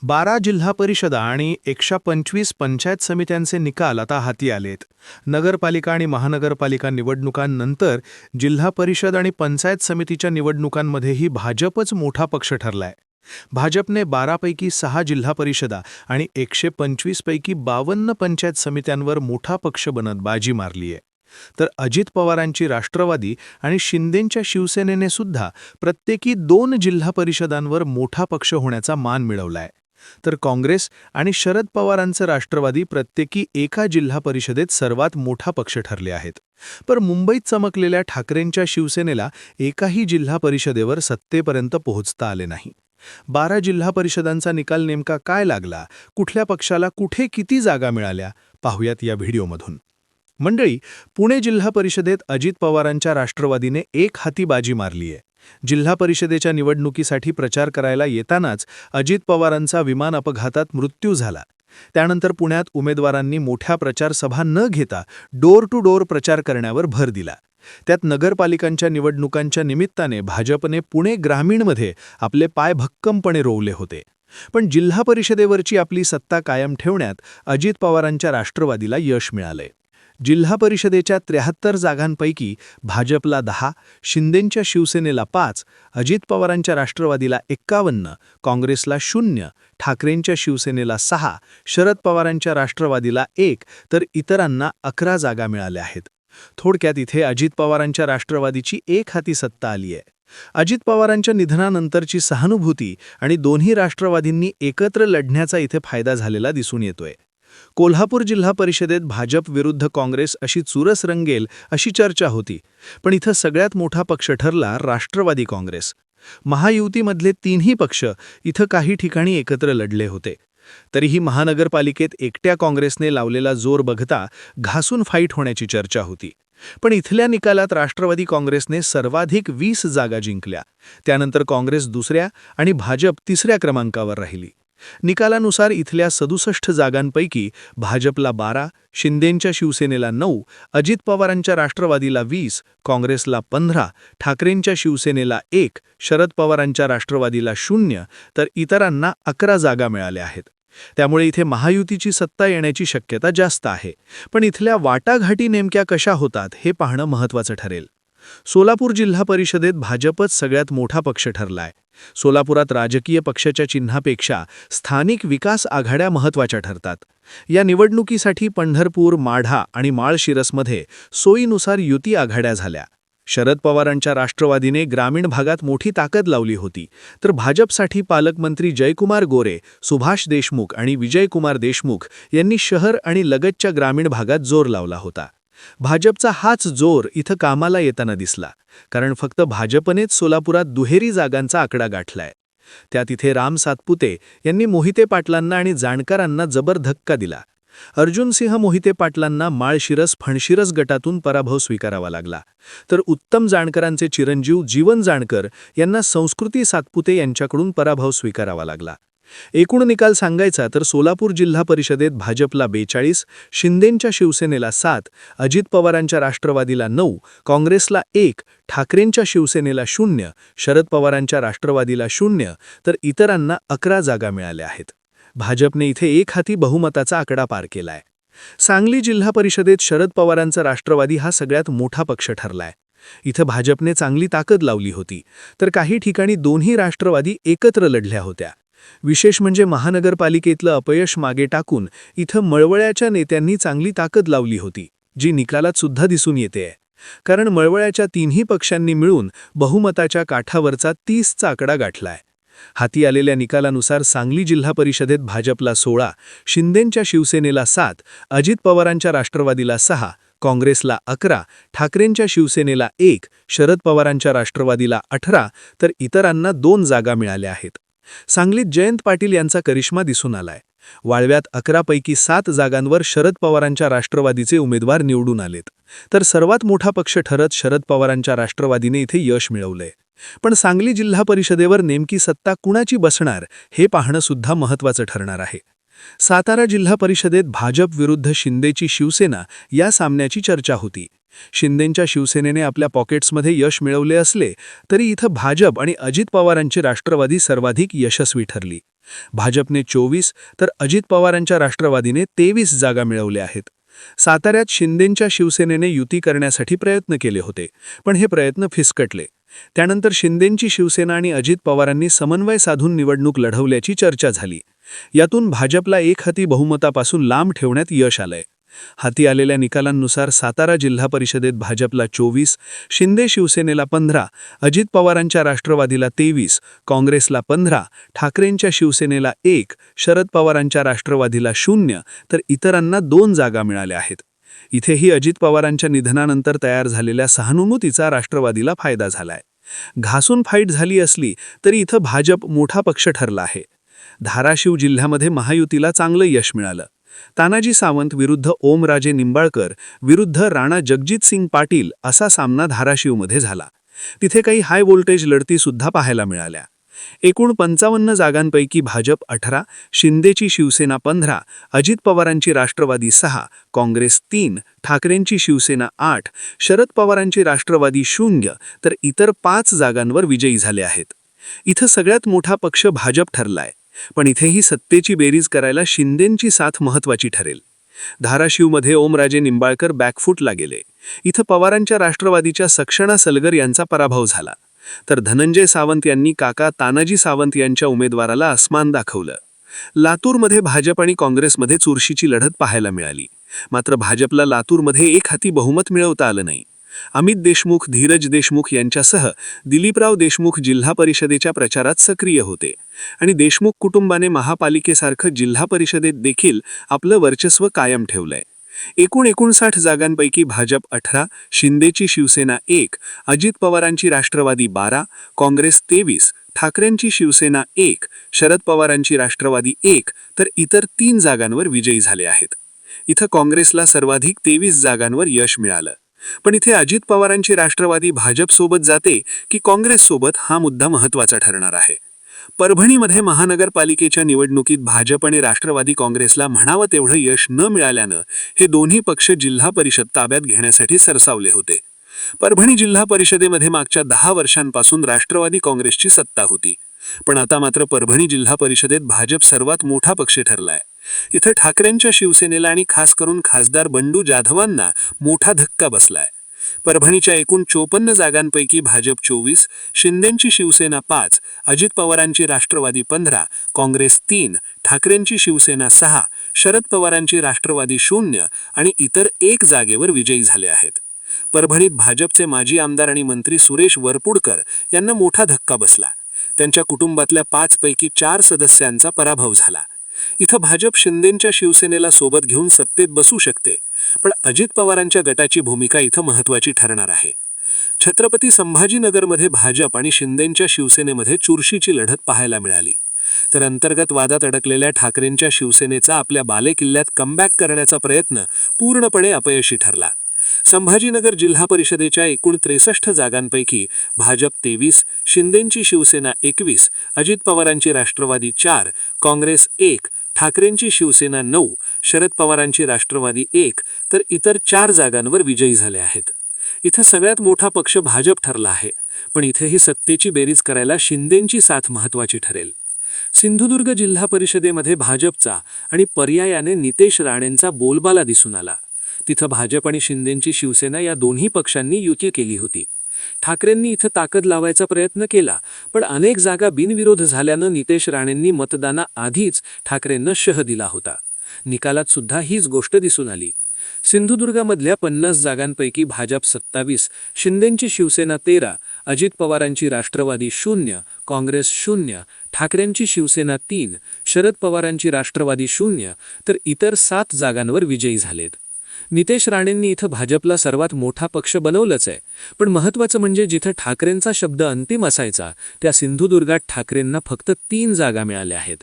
12 जिल्हा परिषदा आणि 125 पंचायत समित्यांचे निकाल आता हाती आलेत. नगरपालिका आणि महानगरपालिका निवडणुकांनंतर जिल्हा परिषद आणि पंचायत समितीच्या निवडणुकांमध्येही भाजपच मोठा पक्ष ठरलाय. भाजपने 12 पैकी 6 जिल्हा परिषदा आणि 125 पैकी 52 पंचायत समित्यांवर मोठा पक्ष बनत बाजी मारलीय. तर अजित पवारांची राष्ट्रवादी आणि शिंदेंच्या शिवसेनेने सुद्धा प्रत्येकी 2 जिल्हा परिषदांवर मोठा पक्ष होण्याचा मान मिळवलाय. तर काँग्रेस आणि शरद पवारांचं राष्ट्रवादी प्रत्येकी एका जिल्हा परिषदेत सर्वात मोठा पक्ष ठरले आहेत. पण मुंबईत चमकलेल्या ठाकरेंच्या शिवसेनेला एकाही जिल्हा परिषदेवर सत्तेपर्यंत पोहोचता आले नाही. 12 जिल्हा परिषदांचा निकाल नेमका काय लागला, कुठल्या पक्षाला कुठे किती जागा मिळाल्या, पाहूयात या व्हिडिओमधून. मंडळी, पुणे जिल्हा परिषदेत अजित पवारांच्या राष्ट्रवादीने एक हाती बाजी मारलीय. जिल्हा परिषदेच्या निवडणुकीसाठी प्रचार करायला येतानाच अजित पवारांचा विमान अपघातात मृत्यू झाला. त्यानंतर पुण्यात उमेदवारांनी मोठ्या प्रचार सभा न घेता डोर टू डोर प्रचार करण्यावर भर दिला. त्यात नगरपालिकांच्या निवडणुकांच्या निमित्ताने भाजपने पुणे ग्रामीणमध्ये आपले पाय भक्कमपणे रोवले होते. पण जिल्हा परिषदेवरची आपली सत्ता कायम ठेवण्यात अजित पवारांच्या राष्ट्रवादीला यश मिळालंय. जिल्हा परिषदेच्या 73 जागांपैकी भाजपला 10, शिंदेंच्या शिवसेनेला 5, अजित पवारांच्या राष्ट्रवादीला 51, काँग्रेसला 0, ठाकरेंच्या शिवसेनेला 6, शरद पवारांच्या राष्ट्रवादीला 1, तर इतरांना 11 जागा मिळाल्या आहेत. थोडक्यात इथे अजित पवारांच्या राष्ट्रवादीची एक हाती सत्ता आली आहे. अजित पवारांच्या निधनानंतरची सहानुभूती आणि दोन्ही राष्ट्रवादींनी एकत्र लढण्याचा इथे फायदा झालेला दिसून येतोय. कोल्हापूर जिल्हा परिषदेत भाजप विरुद्ध काँग्रेस अशी चुरस रंगेल अशी चर्चा होती. पण इथं सगळ्यात मोठा पक्ष ठरला राष्ट्रवादी काँग्रेस. महायुतीमधले तीनही पक्ष इथं काही ठिकाणी एकत्र लढले होते. तरीही महानगरपालिकेत एकट्या काँग्रेसने लावलेला जोर बघता घासून फाईट होण्याची चर्चा होती. पण इथल्या निकालात राष्ट्रवादी काँग्रेसने सर्वाधिक 20 जागा जिंकल्या. त्यानंतर काँग्रेस दुसऱ्या आणि भाजप तिसऱ्या क्रमांकावर राहिली. निकालानुसार इथल्या 67 जागांपैकी भाजपला 12, शिंदेंच्या शिवसेनेला 9, अजित पवारांच्या राष्ट्रवादीला 20, काँग्रेसला 15, ठाकरेंच्या शिवसेनेला 1, शरद पवारांच्या राष्ट्रवादीला 0, तर इतरांना 11 जागा मिळाल्या आहेत. त्यामुळे इथे महायुतीची सत्ता येण्याची शक्यता जास्त आहे. पण इथल्या वाटाघाटी नेमक्या कशा होतात हे पाहणं महत्त्वाचं ठरेल. सोलापूर जिल्हा परिषदेत भाजपच सगळ्यात मोठा पक्ष ठरलाय. सोलापुरात राजकीय पक्षाच्या चिन्हापेक्षा स्थानिक विकास आघाड्या महत्त्वाच्या ठरतात. या निवडणुकीसाठी पंढरपूर, माढा आणि माळशिरसमध्ये सोयीनुसार युती आघाड्या झाल्या. शरद पवारांच्या राष्ट्रवादीने ग्रामीण भागात मोठी ताकद लावली होती, तर भाजपसाठी पालकमंत्री जयकुमार गोरे, सुभाष देशमुख आणि विजयकुमार देशमुख यांनी शहर आणि लगतच्या ग्रामीण भागात जोर लावला होता. भाजपचा हाच जोर इथं कामाला येताना दिसला, कारण फक्त भाजपनेच सोलापुरात दुहेरी जागांचा आकडा गाठलाय. त्यात इथे राम सातपुते यांनी मोहिते पाटलांना आणि जाणकारांना जबर धक्का दिला. अर्जुनसिंह मोहिते पाटलांना माळशिरस फणशिरस गटातून पराभव स्वीकारावा लागला, तर उत्तम जाणकरांचे चिरंजीव जीवन जाणकर यांना संस्कृती सातपुते यांच्याकडून पराभव स्वीकारावा लागला. एकूण निकाल सांगायचा तर सोलापूर जिल्हा परिषदेत भाजपला 42, शिंदेंच्या शिवसेनेला 7, अजित पवारांच्या राष्ट्रवादीला 9, काँग्रेसला 1, ठाकरेंच्या शिवसेनेला 0, शरद पवारांच्या राष्ट्रवादीला 0, तर इतरांना 11 जागा मिळाल्या आहेत. भाजपने इथे एक हाती बहुमताचा आकडा पार केलाय. सांगली जिल्हा परिषदेत शरद पवारांचा राष्ट्रवादी हा सगळ्यात मोठा पक्ष ठरलाय. इथं भाजपने चांगली ताकद लावली होती, तर काही ठिकाणी दोन्ही राष्ट्रवादी एकत्र लढल्या होत्या. विशेष म्हणजे महानगरपालिकेतलं अपयश मागे टाकून इथं मळवळ्याच्या नेत्यांनी चांगली ताकद लावली होती, जी निकालात सुद्धा दिसून येते. कारण मळवळ्याच्या तीनही पक्षांनी मिळून बहुमताच्या काठावरचा 30चा आकडा गाठलाय. हाती आलेल्या निकालानुसार सांगली जिल्हा परिषदेत भाजपला 16, शिंदेंच्या शिवसेनेला 7, अजित पवारांच्या राष्ट्रवादीला 6, काँग्रेसला 11, ठाकरेंच्या शिवसेनेला 1, शरद पवारांच्या राष्ट्रवादीला 18, तर इतरांना 2 जागा मिळाल्या आहेत. सांगलीत जयंत पाटील यांचा करिश्मा दिसून आलाय. वाळव्यात 11 पैकी 7 जागांवर शरद पवारांच्या राष्ट्रवादीचे उमेदवार निवडून आलेत, तर सर्वात मोठा पक्ष ठरत शरद पवारांच्या राष्ट्रवादीने इथे यश मिळवलंय. पण सांगली जिल्हा परिषदेवर नेमकी सत्ता कुणाची बसणार हे पाहणं सुद्धा महत्त्वाचं ठरणार आहे. सातारा जिल्हा परिषदेत भाजप विरुद्ध शिंदेची शिवसेना या सामन्याची चर्चा होती. शिंदेंच्या शिवसेनेने आपल्या पॉकेट्समध्ये यश मिळवले असले तरी इथं भाजप आणि अजित पवारांची राष्ट्रवादी सर्वाधिक यशस्वी ठरली. भाजपने 24 तर अजित पवारांच्या राष्ट्रवादीने 23 जागा मिळवल्या आहेत. साताऱ्यात शिंदेंच्या शिवसेनेने युती करण्यासाठी प्रयत्न केले होते, पण हे प्रयत्न फिसकटले. त्यानंतर शिंदेंची शिवसेना आणि अजित पवारांनी समन्वय साधून निवडणूक लढवल्याची चर्चा झाली. यातून भाजपला एकहाती बहुमतापासून लांब ठेवण्यात यश आलंय. हाती आलेल्या निकालांनुसार सातारा जिल्हा परिषदेत भाजपला 24, शिंदे शिवसेनेला 15, अजित पवारांच्या राष्ट्रवादीला 23, काँग्रेसला 15, ठाकरेंच्या शिवसेनेला 1, शरद पवारांच्या राष्ट्रवादीला 0, तर इतरांना 2 जागा मिळाल्या आहेत. इथेही अजित पवारांच्या निधनानंतर तयार झालेल्या सहानुभूतीचा राष्ट्रवादीला फायदा झालाय. घासून फाईट झाली असली तरी इथं भाजप मोठा पक्ष ठरला आहे. धाराशिव जिल्ह्यामध्ये महायुतीला चांगलं यश मिळालं. तानाजी सावंत विरुद्ध ओमराजे निंबाळकर विरुद्ध राणा जगजितसिंग पाटील असा सामना धाराशिवमध्ये झाला. तिथे काही हाय व्होल्टेज लढती सुद्धा पाहायला मिळाल्या. एकूण 55 जागांपैकी भाजप 18, शिंदेची शिवसेना 15, अजित पवारांची राष्ट्रवादी 6, काँग्रेस 3, ठाकरेंची शिवसेना 8, शरद पवारांची राष्ट्रवादी 0, तर इतर 5 जागांवर विजयी झाले आहेत. इथं सगळ्यात मोठा पक्ष भाजप ठरलाय, पण इथेही सत्तेची बेरीज करायला शिंदेंची साथ महत्त्वाची ठरेल. धाराशिवमध्ये ओमराजे निंबाळकर बॅकफूटला गेले. इथं पवारांच्या राष्ट्रवादीच्या सक्षणा सलगर यांचा पराभव झाला, तर धनंजय सावंत यांनी काका तानाजी सावंत यांच्या उमेदवाराला अस्मान दाखवलं. लातूरमध्ये भाजप आणि काँग्रेसमध्ये चुरशीची लढत पाहायला मिळाली. मात्र भाजपला लातूरमध्ये एकहाती बहुमत मिळवता आलं नाही. अमित देशमुख, धीरज देशमुख यांच्यासह दिलीपराव देशमुख जिल्हा परिषदेच्या प्रचारात सक्रिय होते आणि देशमुख कुटुंबाने महापालिकेसारखं जिल्हा परिषदेत देखील आपलं वर्चस्व कायम ठेवलंय. एकूण 59 जागांपैकी भाजप 18, शिंदेची शिवसेना 1, अजित पवारांची राष्ट्रवादी 12, काँग्रेस 23, ठाकरेंची शिवसेना 1, शरद पवारांची राष्ट्रवादी 1, तर इतर 3 जागांवर विजयी झाले आहेत. इथं काँग्रेसला सर्वाधिक 23 जागांवर यश मिळालं. पण इथे अजित पवारांची राष्ट्रवादी भाजपसोबत जाते की काँग्रेससोबत हा मुद्दा महत्त्वाचा ठरणार आहे. परभणीमध्ये महानगरपालिकेच्या निवडणुकीत भाजप आणि राष्ट्रवादी काँग्रेसला म्हणावं तेवढं यश न मिळाल्यानं हे दोन्ही पक्ष जिल्हा परिषद ताब्यात घेण्यासाठी सरसावले होते. परभणी जिल्हा परिषदेमध्ये मागच्या 10 वर्षांपासून राष्ट्रवादी काँग्रेसची सत्ता होती, पण आता मात्र परभणी जिल्हा परिषदेत भाजप सर्वात मोठा पक्ष ठरलाय. इथं ठाकरेंच्या शिवसेनेला आणि खास करून खासदार बंडू जाधवांना मोठा धक्का बसलाय. परभणीच्या एकूण 54 जागांपैकी भाजप 24, शिंदेंची शिवसेना 5, अजित पवारांची राष्ट्रवादी 15, काँग्रेस 3, ठाकरेंची शिवसेना 6, शरद पवारांची राष्ट्रवादी 0 आणि इतर 1 जागेवर विजयी झाले आहेत. परभणीत भाजपचे माजी आमदार आणि मंत्री सुरेश वरपुडकर यांना मोठा धक्का बसला. त्यांच्या कुटुंबातल्या 5 पैकी 4 सदस्यांचा पराभव झाला. इथं भाजप शिंदेंच्या शिवसेनेला सोबत घेऊन सत्तेत बसू शकते, पण अजित पवारांच्या गटाची भूमिका इथं महत्त्वाची ठरणार आहे. छत्रपती संभाजीनगरमध्ये भाजप आणि शिंदेंच्या शिवसेनेमध्ये चुरशीची लढत पाहायला मिळाली, तर अंतर्गत वादात अडकलेल्या ठाकरेंच्या शिवसेनेचा आपल्या बालेकिल्ल्यात कमबॅक करण्याचा प्रयत्न पूर्णपणे अपयशी ठरला. संभाजीनगर जिल्हा परिषदेच्या एकूण 63 जागांपैकी भाजप 23, शिंदेंची शिवसेना 21, अजित पवारांची राष्ट्रवादी 4, काँग्रेस 1, ठाकरेंची शिवसेना 9, शरद पवारांची राष्ट्रवादी 1, तर इतर 4 जागांवर विजयी झाले आहेत. इथं सगळ्यात मोठा पक्ष भाजप ठरला आहे, पण इथेही सत्तेची बेरीज करायला शिंदेंची साथ महत्त्वाची ठरेल. सिंधुदुर्ग जिल्हा परिषदेमध्ये भाजपचा आणि पर्यायाने नितेश राणेंचा बोलबाला दिसून आला. तिथं भाजप आणि शिंदेंची शिवसेना या दोन्ही पक्षांनी युती केली होती. ठाकरेंनी इथं ताकद लावायचा प्रयत्न केला, पण अनेक जागा बिनविरोध झाल्यानं नितेश राणेंनी मतदानाआधीच ठाकरेंना शह दिला होता. निकालात सुद्धा हीच गोष्ट दिसून आली. सिंधुदुर्गामधल्या 50 जागांपैकी भाजप 27, शिंदेंची शिवसेना 13, अजित पवारांची राष्ट्रवादी 0, काँग्रेस 0, ठाकरेंची शिवसेना 3, शरद पवारांची राष्ट्रवादी 0, तर इतर 7 जागांवर विजयी झालेत. नितेश राणेंनी इथं भाजपला सर्वात मोठा पक्ष बनवलंच आहे, पण महत्त्वाचं म्हणजे जिथं ठाकरेंचा शब्द अंतिम असायचा त्या सिंधुदुर्गात ठाकरेंना फक्त 3 जागा मिळाल्या आहेत.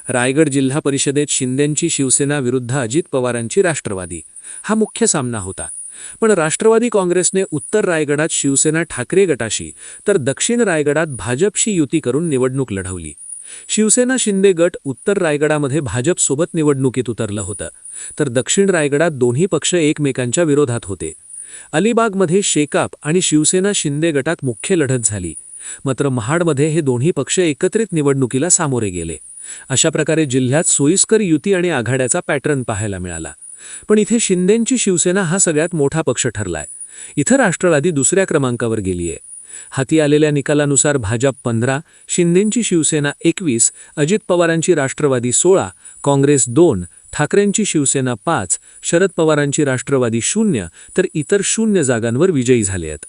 रायगड जिल्हा परिषदेत शिंदेंची शिवसेना विरुद्ध अजित पवारांची राष्ट्रवादी हा मुख्य सामना होता, पण राष्ट्रवादी काँग्रेसने उत्तर रायगडात शिवसेना ठाकरे गटाशी तर दक्षिण रायगडात भाजपशी युती करून निवडणूक लढवली. शिवसेना शिंदे गट उत्तर रायगडामध्ये भाजपसोबत निवडणुकीत उतरलं होतं, तर दक्षिण रायगडात दोन्ही पक्ष एकमेकांच्या विरोधात होते. अलिबागमध्ये शेकाप आणि शिवसेना शिंदे गटात मुख्य लढत झाली, मात्र महाडमध्ये हे दोन्ही पक्ष एकत्रित निवडणुकीला सामोरे गेले. अशा प्रकारे जिल्ह्यात सोयीस्कर युती आणि आघाड्याचा पॅटर्न पाहायला मिळाला. पण इथे शिंदेंची शिवसेना हा सगळ्यात मोठा पक्ष ठरलाय. इथं राष्ट्रवादी दुसऱ्या क्रमांकावर गेलीय. हाती आलेल्या निकालानुसार भाजप 15, शिंदेंची शिवसेना 21, अजित पवारांची राष्ट्रवादी 16, काँग्रेस 2, ठाकरेंची शिवसेना 5, शरद पवारांची राष्ट्रवादी 0 तर इतर 0 जागांवर विजयी झाले आहेत.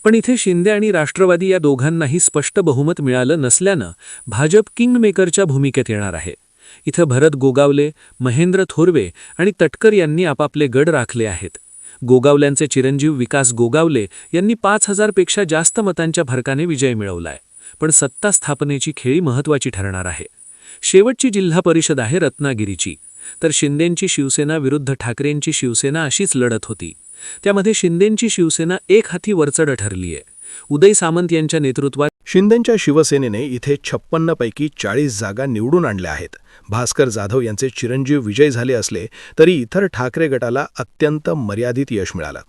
पण इथे शिंदे आणि राष्ट्रवादी या दोघांनाही स्पष्ट बहुमत मिळालं नसल्यानं भाजप किंगमेकरच्या भूमिकेत येणार आहे. इथं भरत गोगावले, महेंद्र थोरवे आणि तटकर यांनी आपापले गड राखले आहेत. गोगावल्यांचे चिरंजीव विकास गोगावले यांनी 5,000 पेक्षा जास्त मतांच्या फरकाने विजय मिळवलाय. पण सत्ता स्थापनेची खेळी महत्त्वाची ठरणार आहे. शेवटची जिल्हा परिषद आहे रत्नागिरीची. तर शिंदेंची शिवसेना विरुद्ध ठाकरेंची शिवसेना अशीच लढत होती. त्यामध्ये शिंदेंची शिवसेना एक हाती वरचढ ठरलीय. उदय सामंत यांच्या नेतृत्वात शिंदेंच्या शिवसेनेने इथे 56 पैकी 40 जागा निवडून आणल्या आहेत. भास्कर जाधव यांचे चिरंजीव विजय झाले असले तरी इतर ठाकरे गटाला अत्यंत मर्यादित यश मिळालं.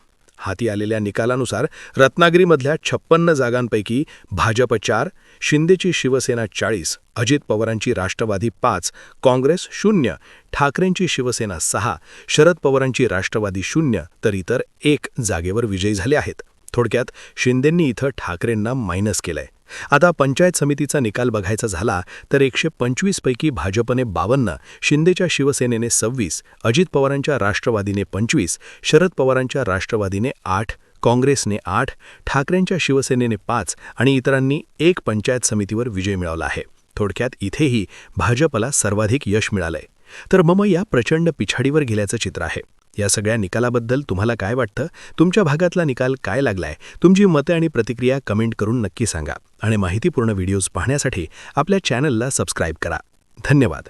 हाती आलेल्या निकालानुसार रत्नागिरीमधल्या 56 जागांपैकी भाजप 4, शिंदेची शिवसेना 40, अजित पवारांची राष्ट्रवादी 5, काँग्रेस 0, ठाकरेंची शिवसेना 6, शरद पवारांची राष्ट्रवादी 0 तर इतर 1 जागेवर विजयी झाले आहेत. थोडक्यात शिंदेंनी इथं ठाकरेंना मायनस केलंय. आता पंचायत समितीचा निकाल बघायचा झाला तर 125 पैकी भाजपने 52, शिंदेच्या शिवसेनेने 26, अजित पवारांच्या राष्ट्रवादीने 25, शरद पवारांच्या राष्ट्रवादीने 8, काँग्रेसने 8, ठाकरेंच्या शिवसेनेने 5 आणि इतरांनी 1 पंचायत समितीवर विजय मिळवला आहे. थोडक्यात इथेही भाजपला सर्वाधिक यश मिळालंय. तर मग या प्रचंड पिछाडीवर गेल्याचं चित्र आहे. या सगळ्या निकालाबद्दल तुम्हाला काय वाटतं? तुमच्या भागातला निकाल काय लागलाय? तुमची मते आणि प्रतिक्रिया कमेंट करून नक्की सांगा. आणि माहितीपूर्ण व्हिडिओज पाहण्यासाठी आपल्या चॅनलला सबस्क्राईब करा. धन्यवाद.